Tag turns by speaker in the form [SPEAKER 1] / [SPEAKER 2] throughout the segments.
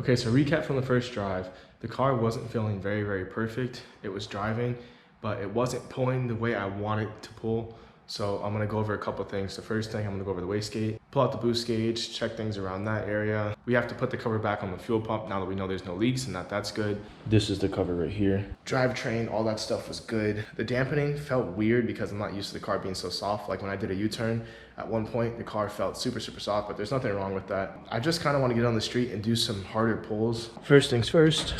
[SPEAKER 1] Okay, so recap from the first drive. The car wasn't feeling very, very perfect. It was driving, but it wasn't pulling the way I wanted to pull. So I'm gonna go over a couple things. The first thing, I'm gonna go over the wastegate, pull out the boost gauge, check things around that area. We have to put the cover back on the fuel pump now that we know there's no leaks and that's good. This is the cover right here. Drivetrain, all that stuff was good. The dampening felt weird because I'm not used to the car being so soft. Like when I did a U-turn, at one point the car felt super, super soft, but there's nothing wrong with that. I just kind of want to get on the street and do some harder pulls. First things first.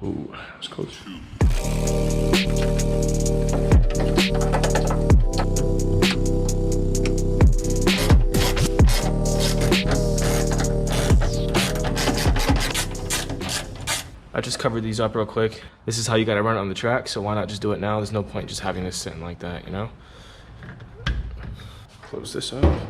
[SPEAKER 1] Ooh, that was close. I just covered these up real quick. This is how you gotta run it on the track, so why not just do it now? There's no point just having this sitting like that, you know? Close this up.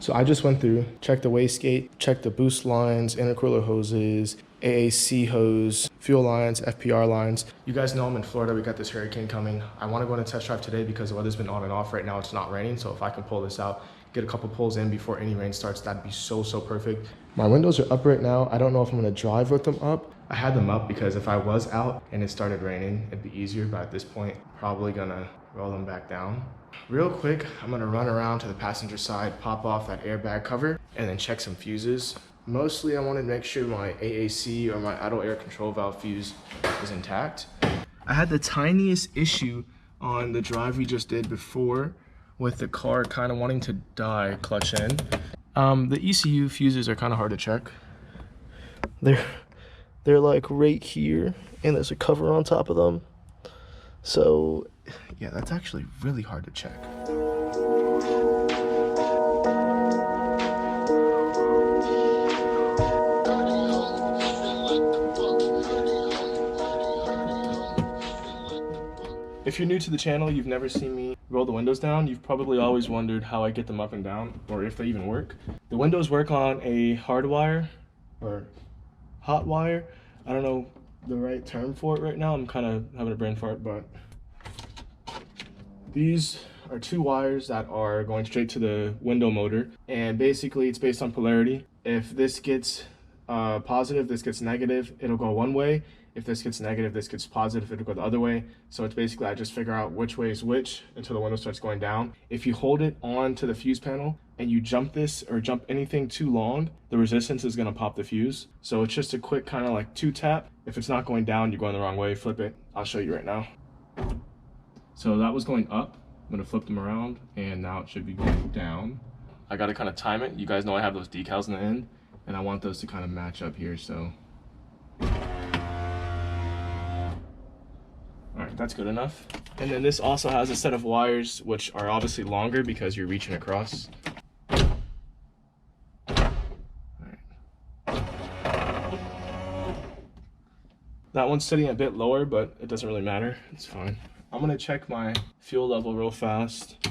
[SPEAKER 1] So I just went through, checked the wastegate, checked the boost lines, intercooler hoses, AAC hose, fuel lines, FPR lines. You guys know I'm in Florida, we got this hurricane coming. I wanna go on a test drive today because the weather's been on and off. Right now it's not raining, so if I can pull this out, get a couple pulls in before any rain starts, that'd be so, so perfect. My windows are up right now. I don't know if I'm gonna drive with them up. I had them up because if I was out and it started raining, it'd be easier, but at this point, probably gonna roll them back down. Real quick, I'm gonna run around to the passenger side, pop off that airbag cover, and then check some fuses. Mostly I wanted to make sure my AAC or my idle air control valve fuse is intact. I had the tiniest issue on the drive we just did before with the car kind of wanting to die clutch in. The ECU fuses are kind of hard to check. They're like right here, and there's a cover on top of them. So yeah, that's actually really hard to check. If you're new to the channel, you've never seen me roll the windows down, you've probably always wondered how I get them up and down, or if they even work. The windows work on a hard wire, or hot wire. I don't know the right term for it right now. I'm kind of having a brain fart, but these are two wires that are going straight to the window motor. And basically it's based on polarity. If this gets positive, this gets negative, it'll go one way. If this gets negative, this gets positive, it'll go the other way. So it's basically, I just figure out which way is which until the window starts going down. If you hold it onto the fuse panel and you jump this or jump anything too long, the resistance is gonna pop the fuse. So it's just a quick kind of like 2-tap. If it's not going down, you're going the wrong way, flip it. I'll show you right now. So that was going up. I'm gonna flip them around and now it should be going down. I gotta kind of time it. You guys know I have those decals in the end and I want those to kind of match up here, so. All right, that's good enough. And then this also has a set of wires, which are obviously longer because you're reaching across. All right. That one's sitting a bit lower, but it doesn't really matter. It's fine. I'm gonna check my fuel level real fast.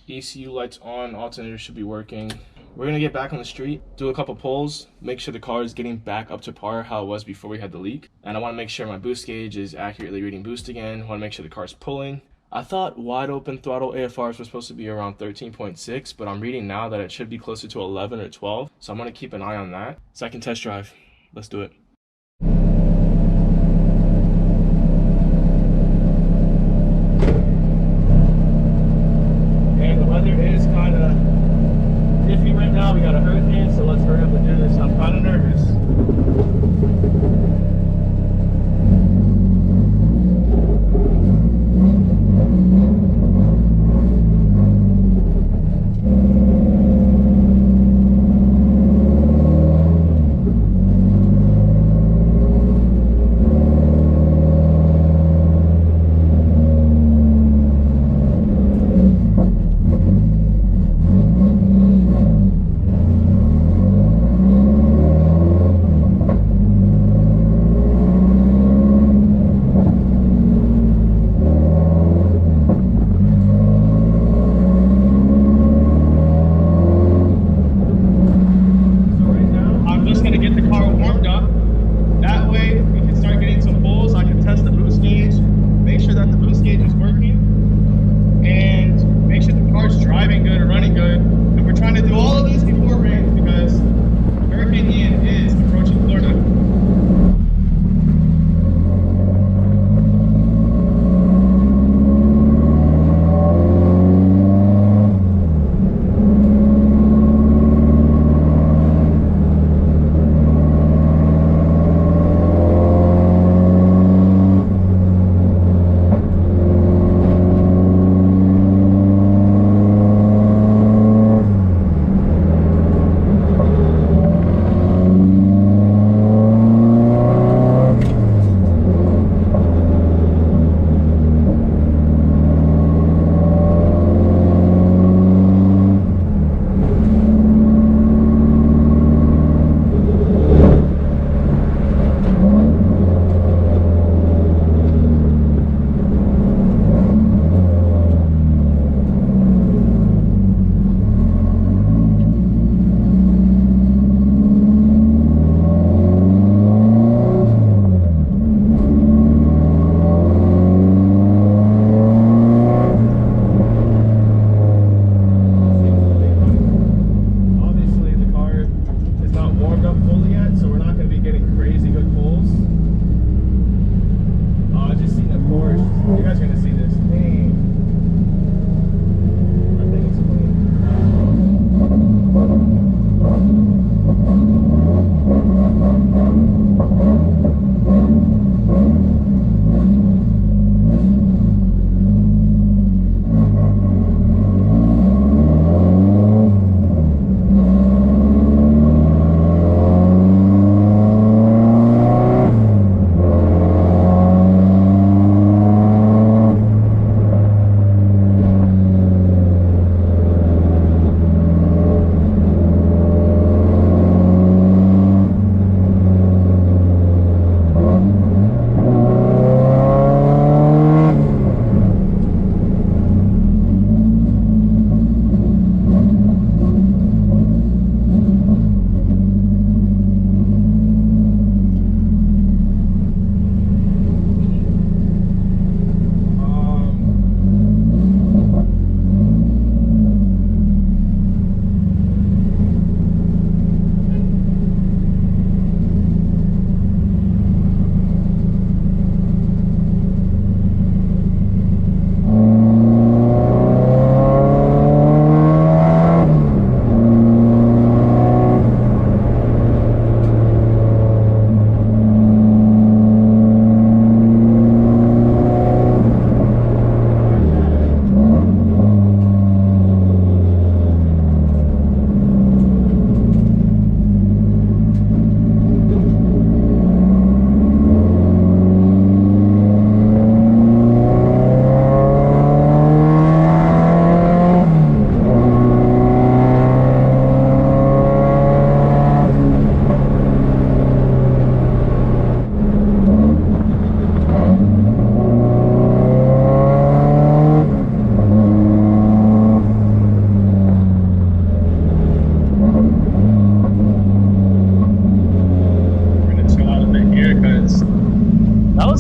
[SPEAKER 1] ECU lights on, alternator should be working. We're gonna get back on the street, do a couple pulls, make sure the car is getting back up to par how it was before we had the leak. And I wanna make sure my boost gauge is accurately reading boost again. I wanna make sure the car's pulling. I thought wide open throttle AFRs were supposed to be around 13.6, but I'm reading now that it should be closer to 11 or 12. So I'm gonna keep an eye on that so I can test drive. Let's do it. And the weather is kind of iffy right now. We got a hurricane, so let's hurry up and do this. I'm kind of nervous.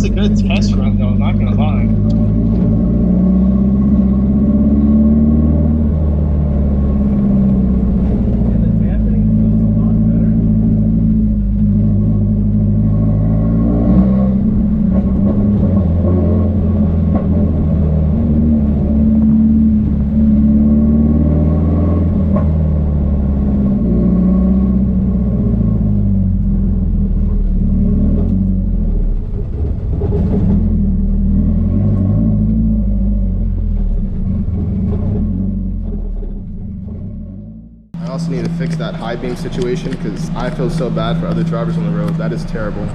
[SPEAKER 1] was a good test run though, not gonna lie. I also need to fix that high beam situation because I feel so bad for other drivers on the road. That is terrible.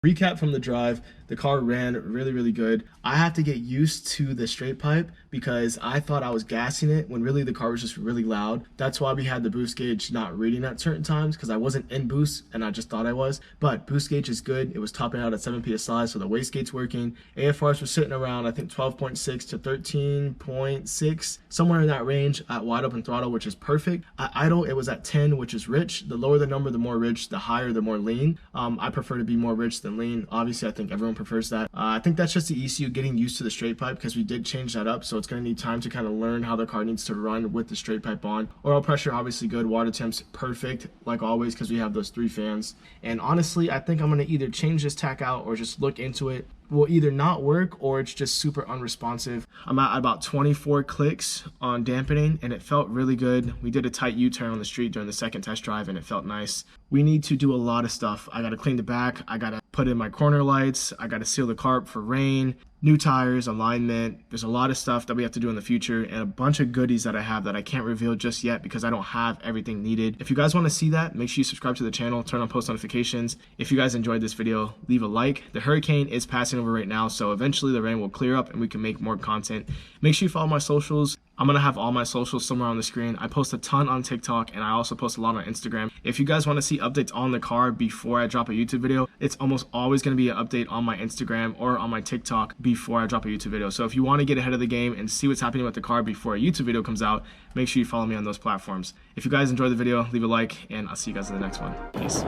[SPEAKER 1] Recap from the drive, the car ran really good. I have to get used to the straight pipe because I thought I was gassing it when really the car was just really loud. That's why we had the boost gauge not reading at certain times, because I wasn't in boost and I just thought I was. But boost gauge is good. It was topping out at 7 psi, so the wastegate's working. AFRs were sitting around, I think 12.6 to 13.6, somewhere in that range at wide open throttle, which is perfect. At idle, it was at 10, which is rich. The lower the number, the more rich. The higher, the more lean. I prefer to be more rich than lean. Obviously, I think everyone prefers that. I think that's just the ECU getting used to the straight pipe, because we did change that up, so it's going to need time to kind of learn how the car needs to run with the straight pipe on. Oil pressure, obviously good. Water temps, perfect, like always, because we have those 3 fans. And honestly, I think I'm going to either change this tack out or just look into it. Will either not work or it's just super unresponsive. I'm at about 24 clicks on dampening and it felt really good. We did a tight U-turn on the street during the second test drive and it felt nice. We need to do a lot of stuff. I gotta clean the back, I gotta put in my corner lights, I gotta seal the carb for rain, new tires, alignment. There's a lot of stuff that we have to do in the future and a bunch of goodies that I have that I can't reveal just yet because I don't have everything needed. If you guys want to see that, make sure you subscribe to the channel, turn on post notifications. If you guys enjoyed this video, leave a like. The hurricane is passing over right now, so eventually the rain will clear up and we can make more content. Make sure you follow my socials. I'm gonna have all my socials somewhere on the screen. I post a ton on TikTok and I also post a lot on Instagram. If you guys want to see updates on the car before I drop a YouTube video, it's almost always gonna be an update on my Instagram or on my TikTok before I drop a YouTube video. So if you want to get ahead of the game and see what's happening with the car before a YouTube video comes out, make sure you follow me on those platforms. If you guys enjoyed the video, leave a like and I'll see you guys in the next one. Peace.